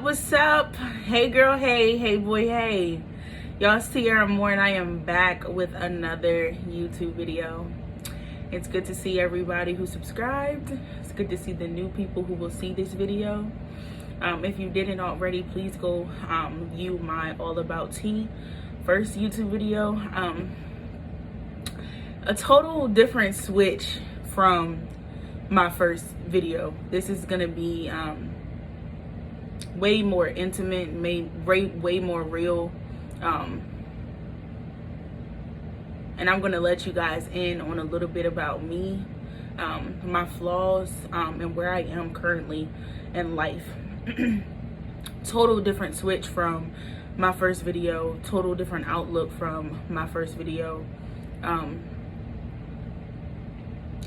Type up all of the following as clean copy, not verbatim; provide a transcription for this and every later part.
What's up? Hey girl, hey boy, hey. Y'all, it's Tiara Moore and I am back with another YouTube video. It's good to see everybody who subscribed. It's good to see the new people who will see this video. If you didn't already, please go view my All About Tea first YouTube video. A total different switch from my first video. This is gonna be way more intimate, way more real, and I'm gonna let you guys in on a little bit about me, my flaws, and where I am currently in life. Total different switch from my first video, total different outlook from my first video.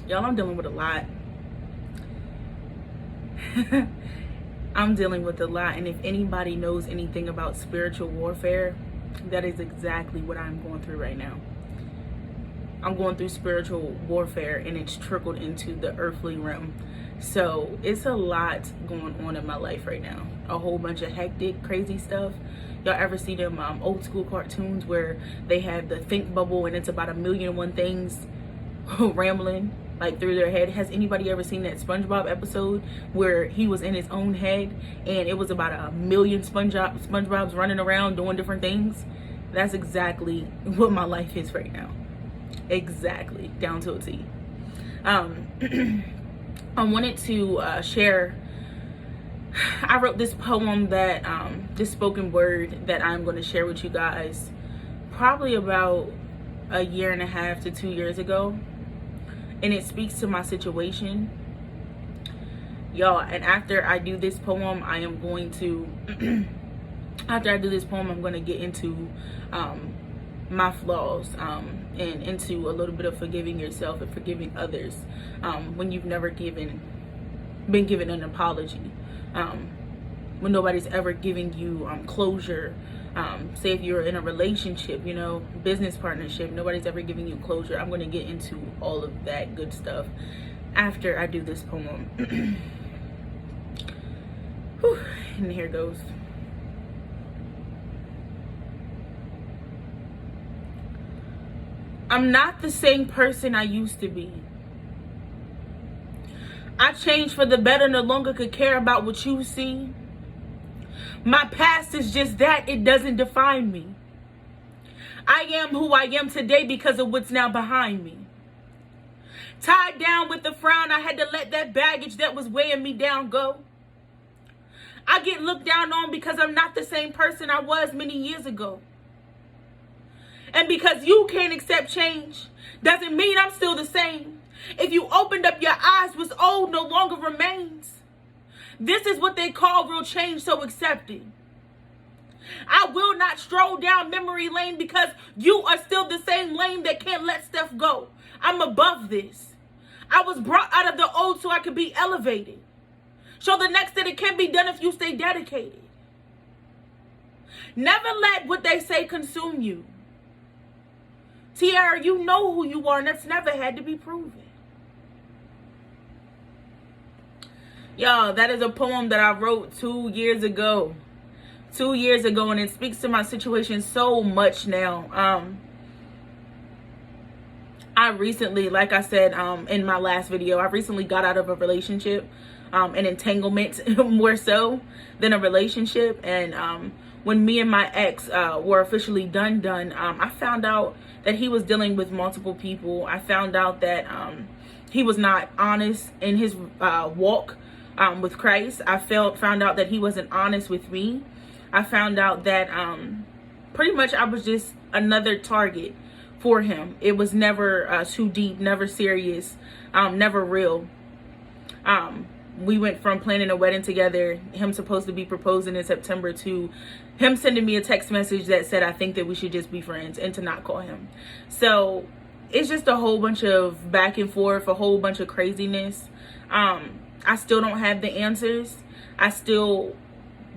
Y'all, I'm dealing with a lot. I'm dealing with a lot, and if anybody knows anything about spiritual warfare, that is exactly what I'm going through right now. I'm going through spiritual warfare, and it's trickled into the earthly realm. So it's a lot going on in my life right now. A whole bunch of hectic, crazy stuff. Y'all ever see them old school cartoons where they have the think bubble and it's about 1,000,001 things rambling like through their head? Has anybody ever seen that SpongeBob episode where he was in his own head and it was about 1,000,000 SpongeBobs running around doing different things? That's exactly what my life is right now. Exactly, down to a T. I wanted to share. I wrote this poem that this spoken word that I'm going to share with you guys probably about 1.5 to 2 years ago. And it speaks to my situation, y'all. And after I do this poem, I am going to after I do this poem, I'm going to get into my flaws, and into a little bit of forgiving yourself and forgiving others when you've never been given an apology, when nobody's ever giving you closure. Say if you're in a relationship, business partnership, nobody's ever giving you closure. I'm going to get into all of that good stuff after I do this poem. Whew, and here goes. I'm not the same person I used to be. I changed for the better, no longer could care about what you see. My past is just that, it doesn't define me. I am who I am today because of what's now behind me. Tied down with the frown, I had to let that baggage that was weighing me down go. I get looked down on because I'm not the same person I was many years ago. And because you can't accept change, doesn't mean I'm still the same. If you opened up your eyes, what's old no longer remains. This is what they call real change, so accept it. I will not stroll down memory lane because you are still the same lane that can't let stuff go. I'm above this. I was brought out of the old so I could be elevated. Show the next that it can be done if you stay dedicated. Never let what they say consume you. Tiara, you know who you are, and that's never had to be proven. Y'all, that is a poem that I wrote 2 years ago. 2 years ago, and it speaks to my situation so much now. I recently, like I said in my last video, I recently got out of a relationship, an entanglement more so than a relationship. And when me and my ex were officially done, I found out that he was dealing with multiple people. I found out that he was not honest in his walk with Christ. I found out that he wasn't honest with me. I found out that pretty much I was just another target for him. It was never too deep, never serious, never real. We went from planning a wedding together, him supposed to be proposing in September, to him sending me a text message that said, I think that we should just be friends, and to not call him. So it's just a whole bunch of back and forth, a whole bunch of craziness. I still don't have the answers. I still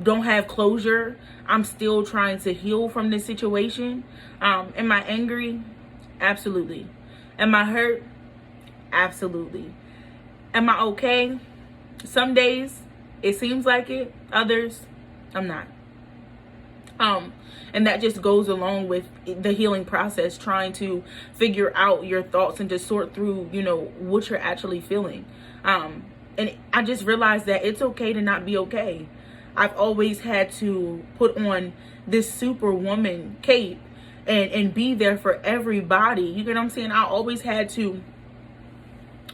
don't have closure. I'm still trying to heal from this situation. Am I angry? Absolutely. Am I hurt? Absolutely. Am I okay? Some days it seems like it. Others, I'm not. And that just goes along with the healing process, trying to figure out your thoughts and to sort through, what you're actually feeling. And I just realized that it's okay to not be okay. I've always had to put on this superwoman cape and be there for everybody. You get what I'm saying? I always had to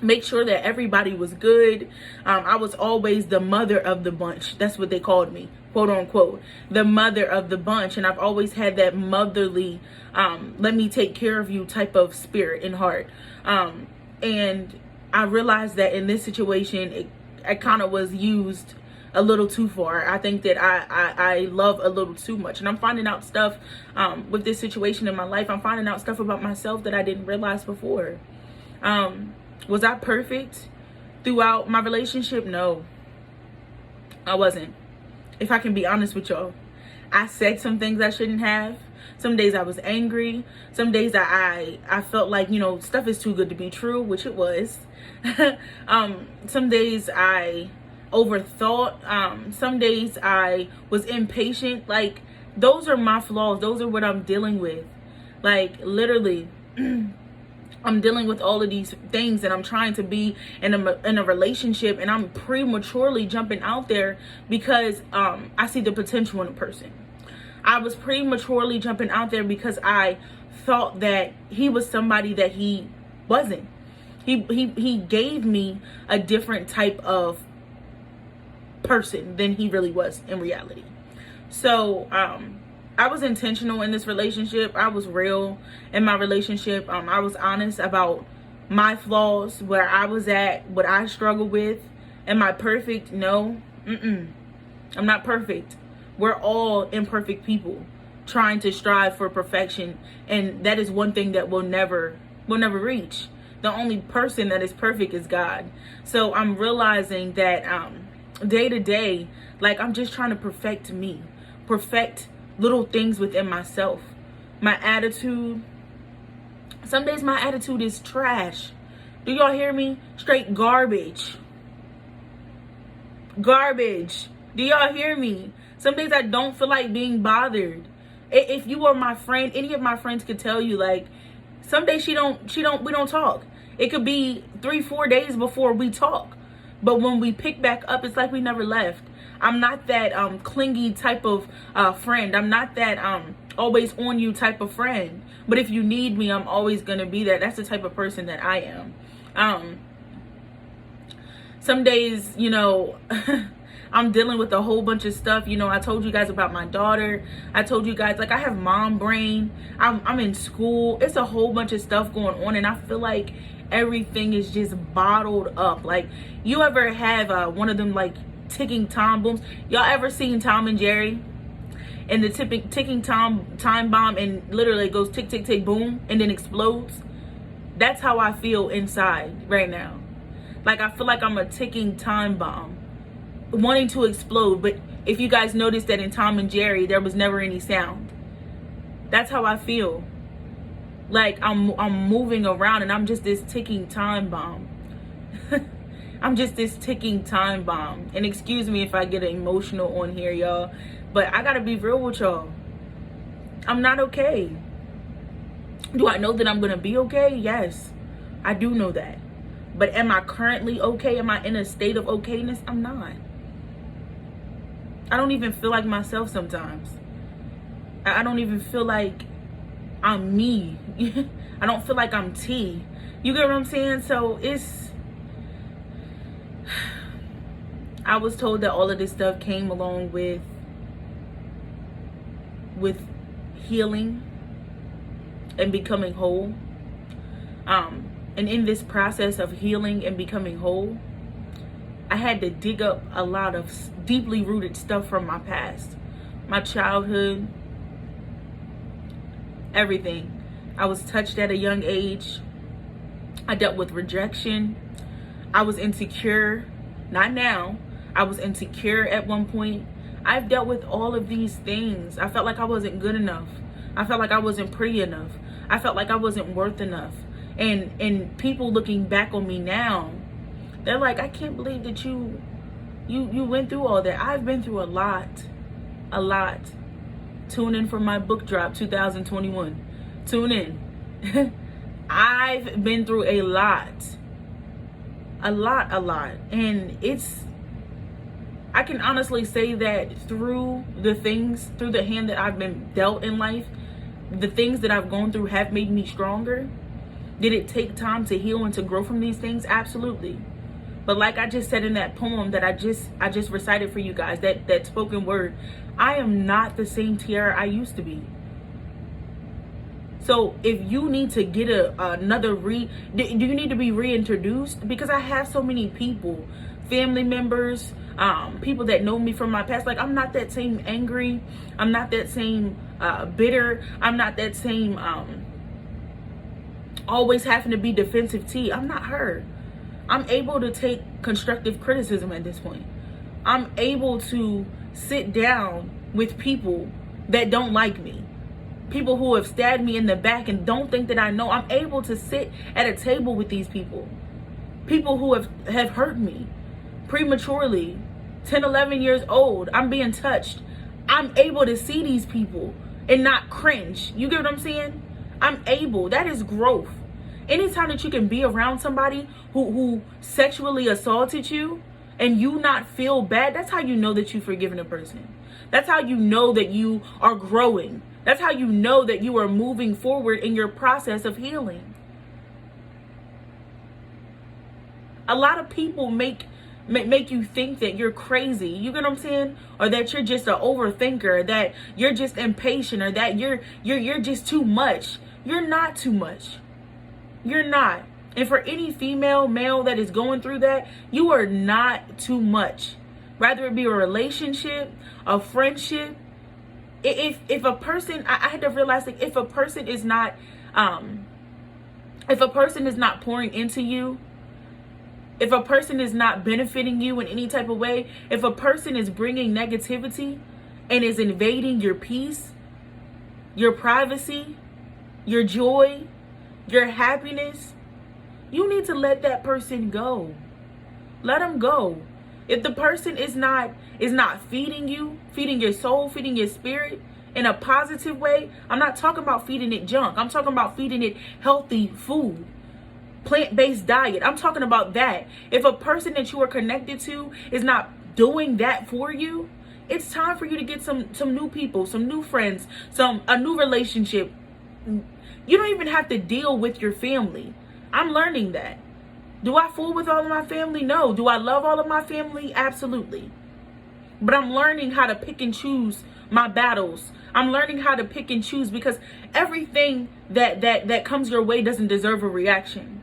make sure that everybody was good. I was always the mother of the bunch. That's what they called me, quote unquote, the mother of the bunch. And I've always had that motherly, let me take care of you type of spirit and heart. And I realized that in this situation, it kind of was used a little too far. I think that I love a little too much. And I'm finding out stuff with this situation in my life. I'm finding out stuff about myself that I didn't realize before. Was I perfect throughout my relationship? No, I wasn't. If I can be honest with y'all, I said some things I shouldn't have. Some days I was angry. Some days I felt like, stuff is too good to be true, which it was. Some days I overthought. Some days I was impatient. Like, those are my flaws. Those are what I'm dealing with. Like, literally. I'm dealing with all of these things, and I'm trying to be in a relationship, and I'm prematurely jumping out there because I see the potential in a person. I was prematurely jumping out there because I thought that he was somebody that he wasn't. He gave me a different type of person than he really was in reality. So I was intentional in this relationship. I was real in my relationship. I was honest about my flaws, where I was at, what I struggled with. Am I perfect? No. I'm not perfect. We're all imperfect people trying to strive for perfection. And that is one thing that we'll never reach. The only person that is perfect is God. So I'm realizing that day to day, like, I'm just trying to perfect me. Perfect little things within myself. My attitude. Some days my attitude is trash. Do y'all hear me? Straight garbage. Garbage. Do y'all hear me? Some days I don't feel like being bothered. If you were my friend, any of my friends could tell you, like, some days we don't talk. It could be 3-4 days before we talk. But when we pick back up, it's like we never left. I'm not that clingy type of friend. I'm not that always on you type of friend. But if you need me, I'm always going to be there. That's the type of person that I am. Some days, I'm dealing with a whole bunch of stuff. I told you guys about my daughter. I told you guys, like, I have mom brain. I'm in school. It's a whole bunch of stuff going on. And I feel like everything is just bottled up. Like, you ever have one of them, like, ticking time bombs? Y'all ever seen Tom and Jerry? And the ticking time bomb, and literally it goes tick, tick, tick, boom, and then explodes. That's how I feel inside right now. Like, I feel like I'm a ticking time bomb wanting to explode. But if you guys noticed that in Tom and Jerry, there was never any sound. That's how I feel. Like, I'm moving around and I'm just this ticking time bomb. I'm just this ticking time bomb. And excuse me if I get emotional on here, y'all, but I gotta be real with y'all. I'm not okay. Do I know that I'm gonna be okay? Yes, I do know that. But am I currently okay? Am I in a state of okayness? I'm not. I don't even feel like myself sometimes. I don't even feel like I'm me. I don't feel like I'm T. You get what I'm saying? So I was told that all of this stuff came along with healing and becoming whole. And in this process of healing and becoming whole, I had to dig up a lot of deeply rooted stuff from my past, my childhood, everything. I was touched at a young age. I dealt with rejection. I was insecure. Not now. I was insecure at one point. I've dealt with all of these things. I felt like I wasn't good enough. I felt like I wasn't pretty enough. I felt like I wasn't worth enough. And people looking back on me now, they're like, I can't believe that you went through all that. I've been through a lot. A lot. Tune in for my book drop 2021. Tune in. I've been through a lot. And I can honestly say that through the hand that I've been dealt in life, the things that I've gone through have made me stronger. Did it take time to heal and to grow from these things? Absolutely. But like I just said in that poem that I just recited for you guys, that spoken word, I am not the same Tiara I used to be. So if you need to get do you need to be reintroduced? Because I have so many people, family members, people that know me from my past. Like, I'm not that same angry. I'm not that same bitter. I'm not that same always having to be defensive T. I'm not her. I'm able to take constructive criticism at this point. I'm able to sit down with people that don't like me. People who have stabbed me in the back and don't think that I know. I'm able to sit at a table with these people. People who have hurt me prematurely, 10, 11 years old. I'm being touched. I'm able to see these people and not cringe. You get what I'm saying? I'm able. That is growth. Anytime that you can be around somebody who sexually assaulted you and you not feel bad, that's how you know that you've forgiven a person. That's how you know that you are growing. That's how you know that you are moving forward in your process of healing. A lot of people make you think that you're crazy. You get what I'm saying? Or that you're just an overthinker, that you're just impatient, or that you're just too much. You're not too much. You're not. And for any female, male that is going through that, you are not too much. Rather it be a relationship, a friendship. If a person, I had to realize, like, if a person is not pouring into you, if a person is not benefiting you in any type of way, if a person is bringing negativity and is invading your peace, your privacy, your joy, your happiness, you need to let that person go. Let them go. If the person is not feeding you, feeding your soul, feeding your spirit in a positive way, I'm not talking about feeding it junk. I'm talking about feeding it healthy food, plant-based diet. I'm talking about that. If a person that you are connected to is not doing that for you, it's time for you to get some new people, some new friends, a new relationship. You don't even have to deal with your family. I'm learning that. Do I fool with all of my family? No. Do I love all of my family? Absolutely. But I'm learning how to pick and choose my battles. I'm learning how to pick and choose, because everything that comes your way doesn't deserve a reaction.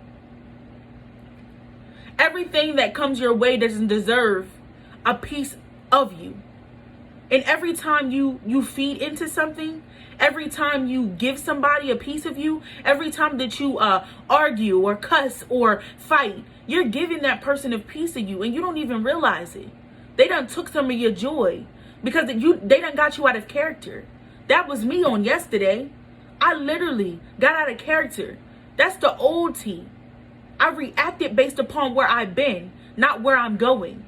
Everything that comes your way doesn't deserve a piece of you. And every time you feed into something, every time you give somebody a piece of you, every time that you argue or cuss or fight, you're giving that person a piece of you, and you don't even realize it. They done took some of your joy because they done got you out of character. That was me on yesterday. I literally got out of character. That's the old T. I reacted based upon where I've been, not where I'm going.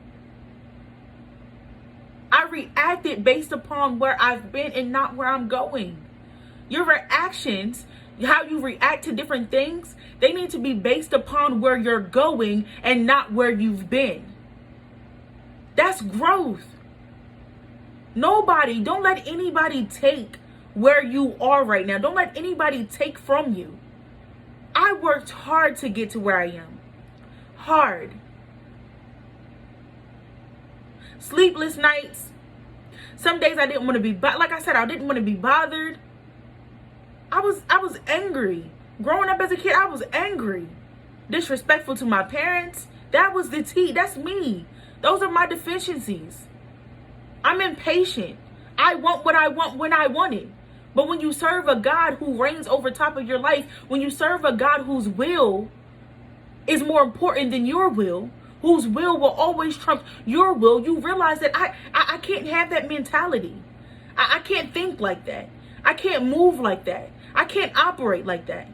I reacted based upon where I've been and not where I'm going. Your reactions, how you react to different things, they need to be based upon where you're going and not where you've been. That's growth. Don't let anybody take where you are right now. Don't let anybody take from you. I worked hard to get to where I am. Hard. Sleepless nights. Some days I didn't want to be, like I said, I didn't want to be bothered. I was angry. Growing up as a kid, I was angry. Disrespectful to my parents. That was the T. That's me. Those are my deficiencies. I'm impatient. I want what I want when I want it. But when you serve a God who reigns over top of your life, when you serve a God whose will is more important than your will, whose will always trump your will, you realize that I can't have that mentality. I can't think like that. I can't move like that. I can't operate like that.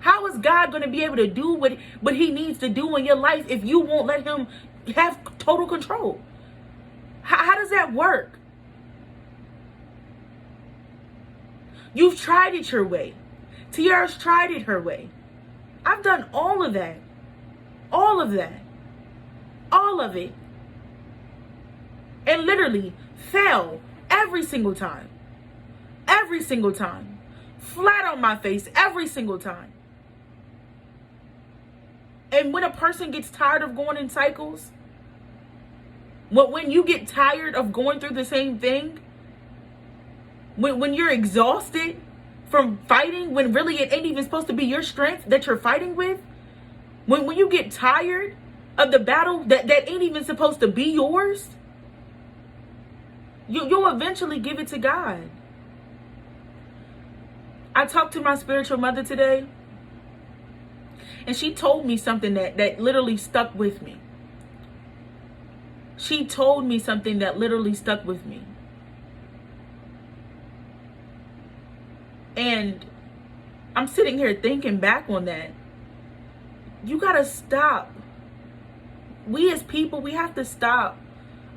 How is God going to be able to do what he needs to do in your life if you won't let him have total control? How does that work? You've tried it your way. Tiara's tried it her way. I've done all of that. All of that. All of it. And literally fell every single time. Every single time. Flat on my face every single time. And when a person gets tired of going in cycles, when you get tired of going through the same thing, when you're exhausted from fighting, when really it ain't even supposed to be your strength that you're fighting with, when you get tired of the battle that ain't even supposed to be yours, you'll eventually give it to God. I talked to my spiritual mother today, and she told me something that literally stuck with me. She told me something that literally stuck with me. And I'm sitting here thinking back on that. You gotta stop. We as people, we have to stop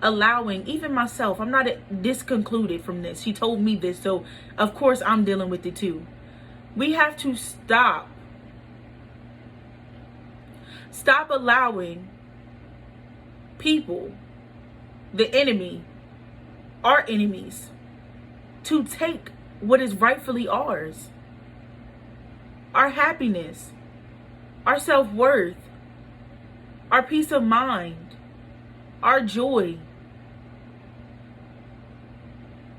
allowing, even myself, I'm not disconcluded from this. She told me this, so of course I'm dealing with it too. We have to stop allowing people, the enemy, our enemies, to take what is rightfully ours. Our happiness, our self-worth, our peace of mind, our joy.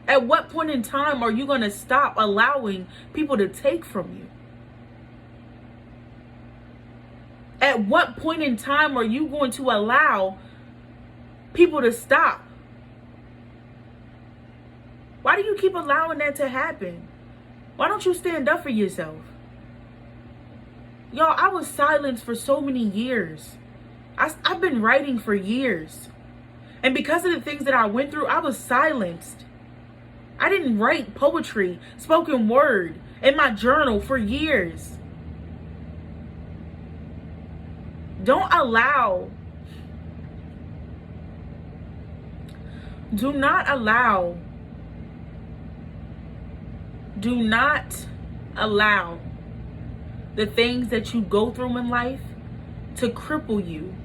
At what point in time are you going to stop allowing people to take from you? At what point in time are you going to allow people to stop? Why do you keep allowing that to happen? Why don't you stand up for yourself? Y'all, I was silenced for so many years. I've been writing for years. And because of the things that I went through, I was silenced. I didn't write poetry, spoken word in my journal for years. Don't allow, do not allow the things that you go through in life to cripple you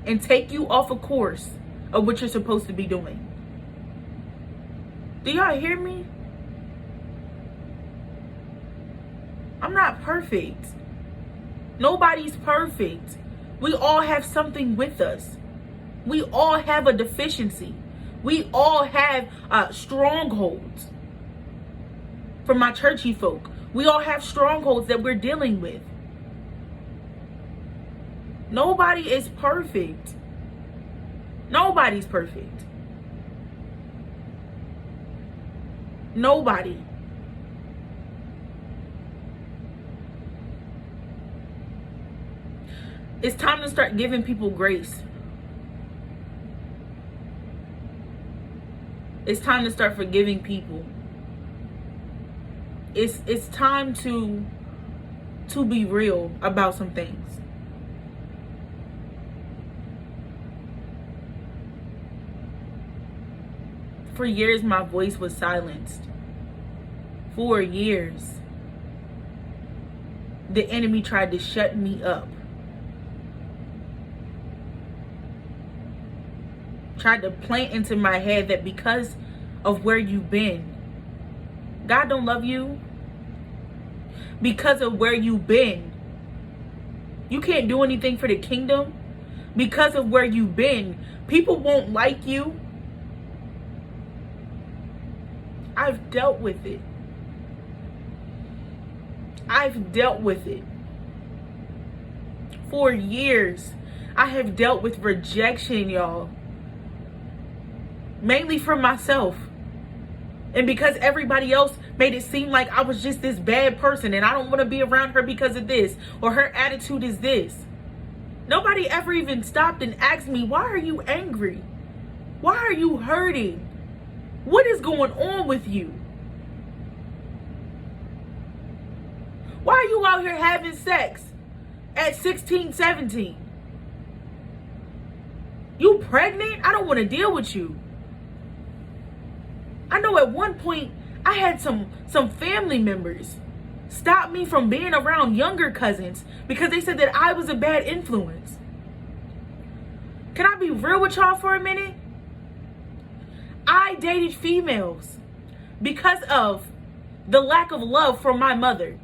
and take you off a course of what you're supposed to be doing. Do y'all hear me? I'm not perfect. Nobody's perfect. We all have something with us. We all have a deficiency. We all have strongholds. For my churchy folk, we all have strongholds that we're dealing with. Nobody is perfect. Nobody's perfect. Nobody. It's time to start giving people grace. It's time to start forgiving people. It's time to be real about some things. For years, my voice was silenced. For years, the enemy tried to shut me up. Tried to plant into my head that because of where you've been, God don't love you. Because of where you've been, you can't do anything for the kingdom. Because of where you've been, people won't like you. I've dealt with it. I've dealt with it. For years, I have dealt with rejection, y'all. Mainly from myself. And because everybody else made it seem like I was just this bad person and I don't want to be around her because of this, or her attitude is this. Nobody ever even stopped and asked me, why are you angry? Why are you hurting? What is going on with you? Why are you out here having sex at 16, 17? You pregnant? I don't want to deal with you. I know at one point I had some family members stop me from being around younger cousins because they said that I was a bad influence. Can I be real with y'all for a minute? I dated females because of the lack of love from my mother.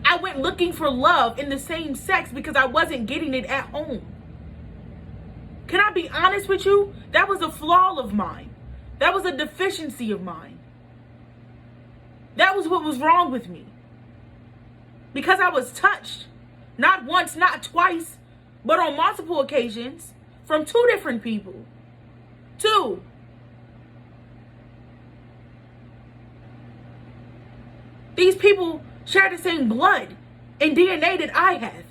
I went looking for love in the same sex because I wasn't getting it at home. Can I be honest with you? That was a flaw of mine. That was a deficiency of mine. That was what was wrong with me. Because I was touched, not once, not twice, but on multiple occasions from 2 different people. 2. These people share the same blood and DNA that I have.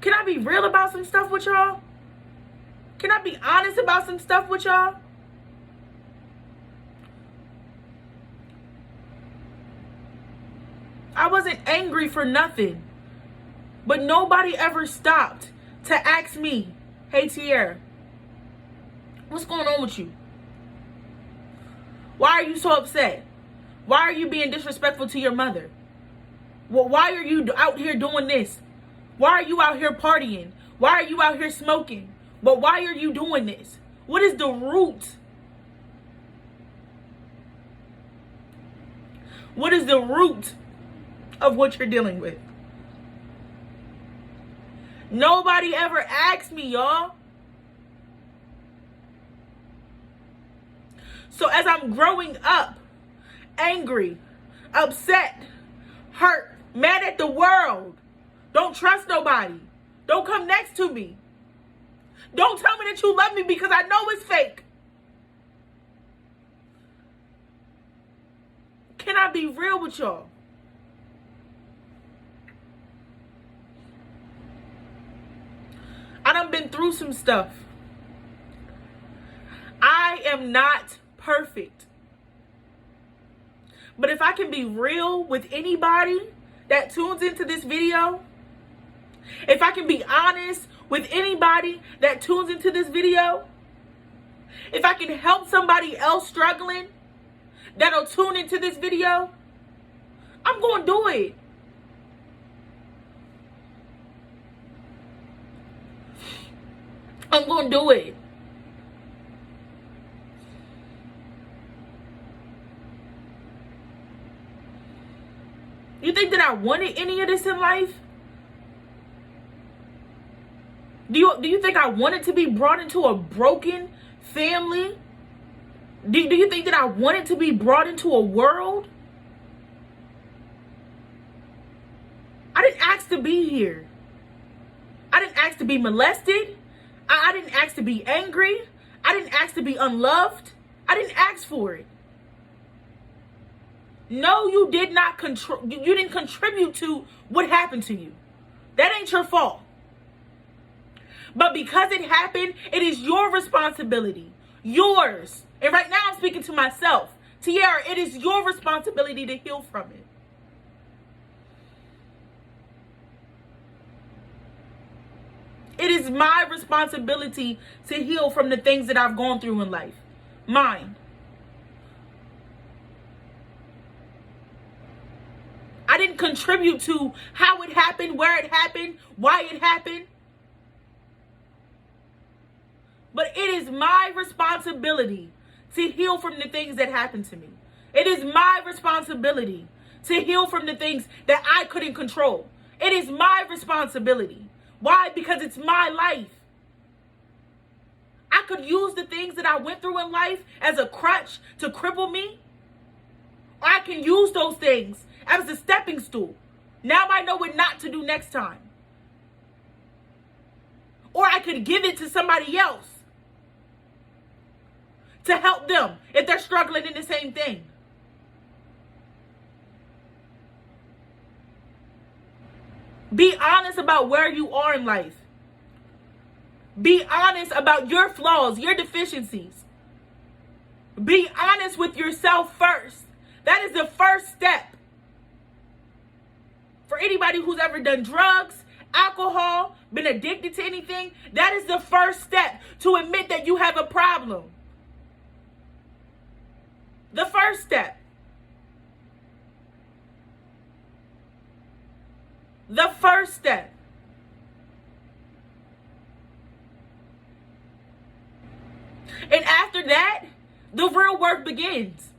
Can I be real about some stuff with y'all? Can I be honest about some stuff with y'all? I wasn't angry for nothing. But nobody ever stopped to ask me, hey Tierra, what's going on with you? Why are you so upset? Why are you being disrespectful to your mother? Well, why are you out here doing this? Why are you out here partying? Why are you out here smoking? But why are you doing this? What is the root? What is the root of what you're dealing with? Nobody ever asked me, y'all. So as I'm growing up, angry, upset, hurt, mad at the world, don't trust nobody, don't come next to me, don't tell me that you love me because I know it's fake. Can I be real with y'all? I done been through some stuff. I am not perfect. But if I can be real with anybody that tunes into this video, if I can be honest with anybody that tunes into this video, if I can help somebody else struggling that'll tune into this video, I'm going to do it. I'm going to do it. You think that I wanted any of this in life? Do you think I wanted to be brought into a broken family? Do you think that I wanted to be brought into a world? I didn't ask to be here. I didn't ask to be molested. I didn't ask to be angry. I didn't ask to be unloved. I didn't ask for it. No, you did not you didn't contribute to what happened to you. That ain't your fault. But because it happened, it is your responsibility. Yours. And right now I'm speaking to myself. Tierra, it is your responsibility to heal from it. It is my responsibility to heal from the things that I've gone through in life. Mine. I didn't contribute to how it happened, where it happened, why it happened. But it is my responsibility to heal from the things that happened to me. It is my responsibility to heal from the things that I couldn't control. It is my responsibility. Why? Because it's my life. I could use the things that I went through in life as a crutch to cripple me. Or I can use those things as a stepping stool. Now I know what not to do next time. Or I could give it to somebody else to help them if they're struggling in the same thing. Be honest about where you are in life. Be honest about your flaws, your deficiencies. Be honest with yourself first. That is the first step. For anybody who's ever done drugs, alcohol, been addicted to anything, that is the first step to admit that you have a problem. The first step. The first step. And after that, the real work begins.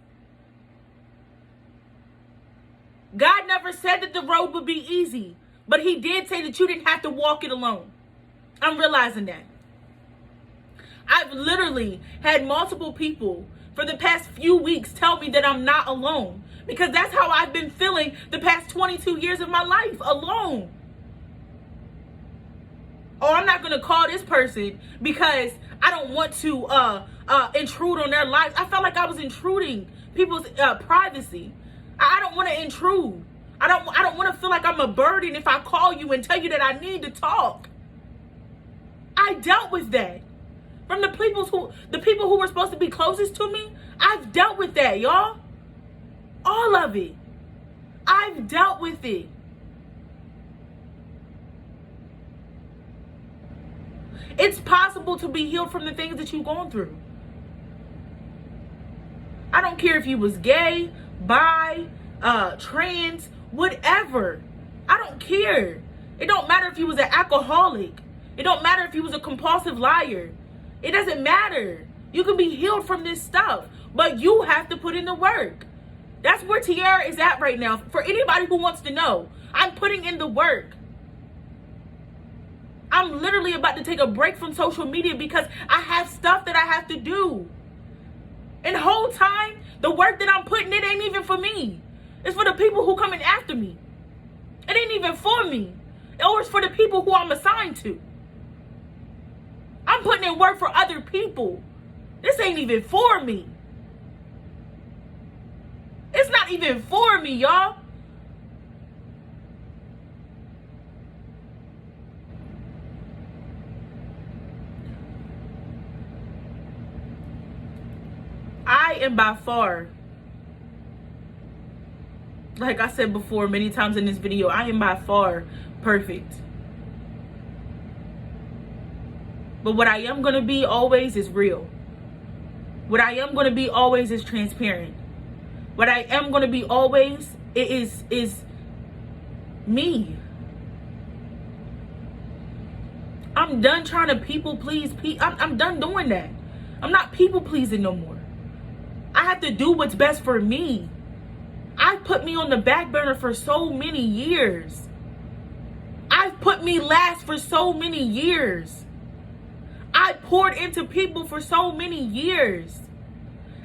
God never said that the road would be easy, but he did say that you didn't have to walk it alone. I'm realizing that. I've literally had multiple people for the past few weeks tell me that I'm not alone, because that's how I've been feeling the past 22 years of my life, alone. Oh, I'm not going to call this person because I don't want to intrude on their lives. I felt like I was intruding people's privacy. I don't want to intrude. I don't want to feel like I'm a burden if I call you and tell you that I need to talk. I dealt with that. From the people who were supposed to be closest to me, I've dealt with that, y'all. All of it. I've dealt with it. It's possible to be healed from the things that you've gone through. I don't care if you was gay, bi, trans, whatever. I don't care. It don't matter if you was an alcoholic. It don't matter if you was a compulsive liar. It doesn't matter. You can be healed from this stuff, but you have to put in the work. That's where Tiara is at right now. For anybody who wants to know, I'm putting in the work. I'm literally about to take a break from social media because I have stuff that I have to do. And the whole time, the work that I'm putting in ain't even for me. It's for the people who coming after me. It ain't even for me. Or it's for the people who I'm assigned to. I'm putting in work for other people. This ain't even for me. It's not even for me, y'all. I am by far, like I said before many times in this video, I am by far perfect. But what I am going to be always is real. What I am going to be always is transparent. What I am going to be always is me. I'm done trying to people please. I'm done doing that. I'm not people pleasing no more. I have to do what's best for me. I've put me on the back burner for so many years. I've put me last for so many years. I poured into people for so many years.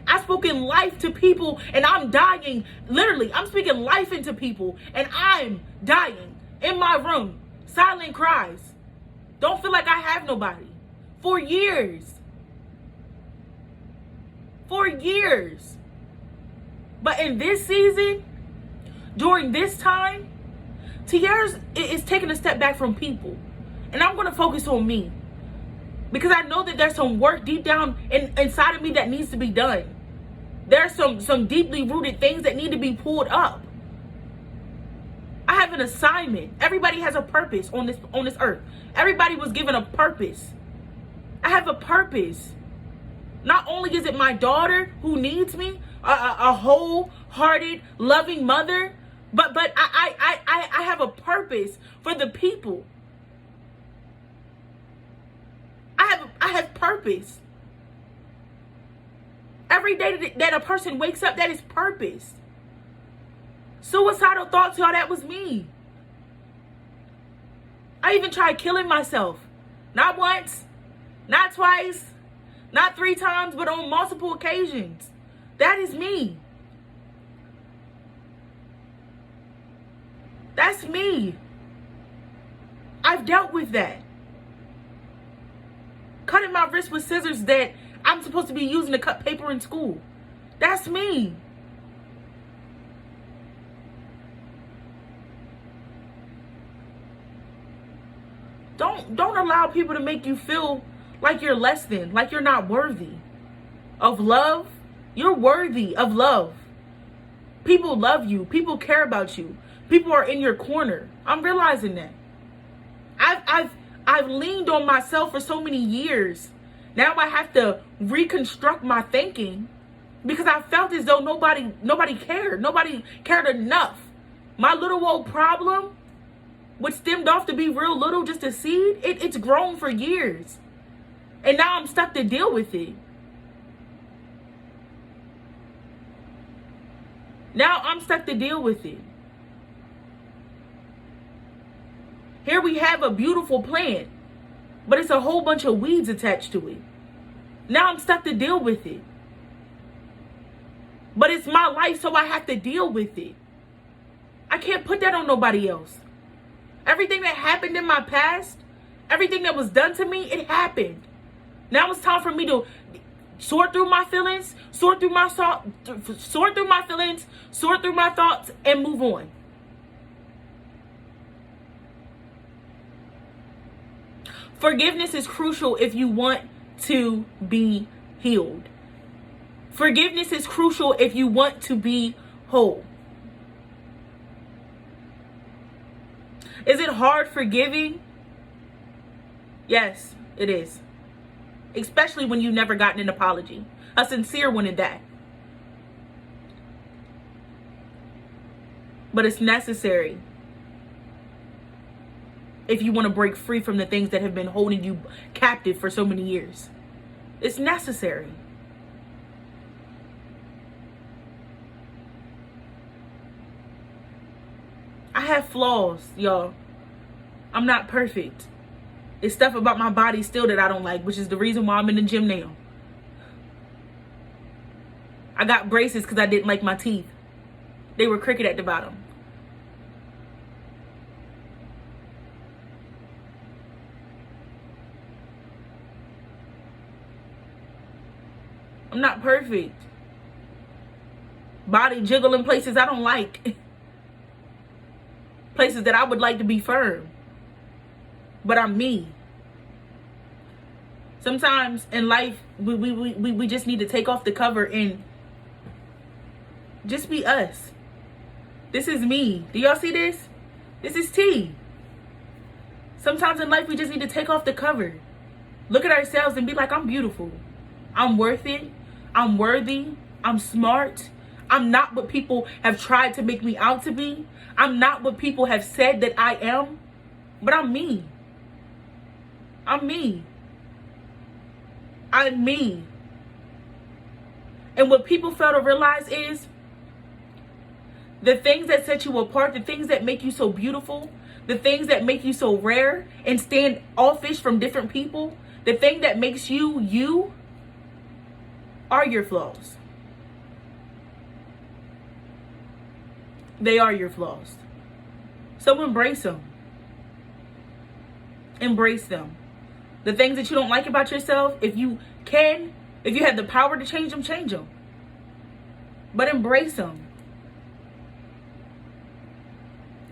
I've spoken life to people and I'm dying. Literally, I'm speaking life into people and I'm dying in my room. Silent cries. Don't feel like I have nobody. For years. For years. But in this season, during this time, Tiara is taking a step back from people. And I'm going to focus on me. Because I know that there's some work deep down inside of me that needs to be done. There's some deeply rooted things that need to be pulled up. I have an assignment. Everybody has a purpose on this earth. Everybody was given a purpose. I have a purpose. Not only is it my daughter who needs me, a wholehearted, loving mother, but I have a purpose for the people. I have purpose. Every day that a person wakes up, that is purpose. Suicidal thoughts, y'all, that was me. I even tried killing myself. Not once, not twice, not 3 times, but on multiple occasions. That is me. That's me. I've dealt with that. Cutting my wrist with scissors that I'm supposed to be using to cut paper in school. That's me. Don't allow people to make you feel like you're less than, like you're not worthy of love. You're worthy of love. People love you. People care about you. People are in your corner. I'm realizing that. I've leaned on myself for so many years. Now I have to reconstruct my thinking because I felt as though nobody cared. Nobody cared enough. My little old problem, which stemmed off to be real little, just a seed, it's grown for years. And now I'm stuck to deal with it. Now I'm stuck to deal with it. Here we have a beautiful plant, but it's a whole bunch of weeds attached to it. Now I'm stuck to deal with it. But it's my life, so I have to deal with it. I can't put that on nobody else. Everything that happened in my past, everything that was done to me, it happened. Now it's time for me to sort through my feelings, sort through my feelings, sort through my thoughts, and move on. Forgiveness is crucial if you want to be healed. Forgiveness is crucial if you want to be whole. Is it hard forgiving? Yes, it is. Especially when you've never gotten an apology. A sincere one at that. But it's necessary if you want to break free from the things that have been holding you captive for so many years. It's necessary. I have flaws, y'all. I'm not perfect. It's stuff about my body still that I don't like, which is the reason why I'm in the gym now. I got braces because I didn't like my teeth. They were crooked at the bottom. I'm not perfect. Body jiggling places I don't like. Places that I would like to be firm. But I'm me. Sometimes in life, we just need to take off the cover and just be us. This is me. Do y'all see this? This is T. Sometimes in life, we just need to take off the cover. Look at ourselves and be like, I'm beautiful. I'm worth it. I'm worthy. I'm smart. I'm not what people have tried to make me out to be. I'm not what people have said that I am. But I'm me. I'm me. I'm me. And what people fail to realize is the things that set you apart, the things that make you so beautiful, the things that make you so rare and stand offish from different people, the thing that makes you, you, are your flaws. They are your flaws. So embrace them. Embrace them. The things that you don't like about yourself, if you can, if you have the power to change them, change them. But embrace them.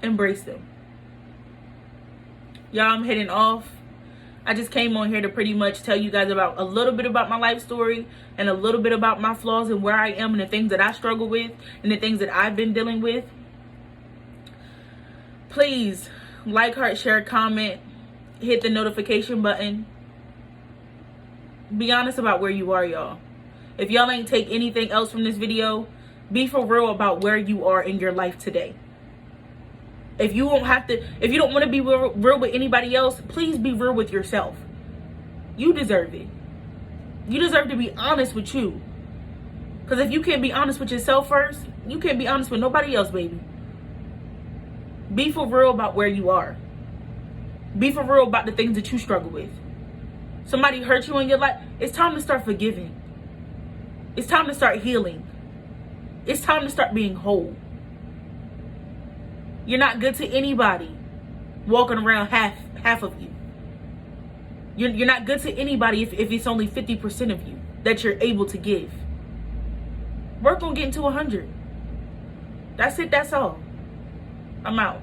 Embrace them. Y'all, I'm heading off. I just came on here to pretty much tell you guys about a little bit about my life story and a little bit about my flaws and where I am and the things that I struggle with and the things that I've been dealing with. Please like, heart, share, comment, hit the notification button. Be honest about where you are, y'all. If y'all ain't take anything else from this video, be for real about where you are in your life today. If you don't want to be real with anybody else, please be real with yourself. You deserve it. You deserve to be honest with you. Because if you can't be honest with yourself first, you can't be honest with nobody else, baby. Be for real about where you are. Be for real about the things that you struggle with. Somebody hurt you in your life, it's time to start forgiving. It's time to start healing. It's time to start being whole. You're not good to anybody walking around half of you. You're not good to anybody if it's only 50% of you that you're able to give. Work on getting to 100. That's it. That's all. I'm out.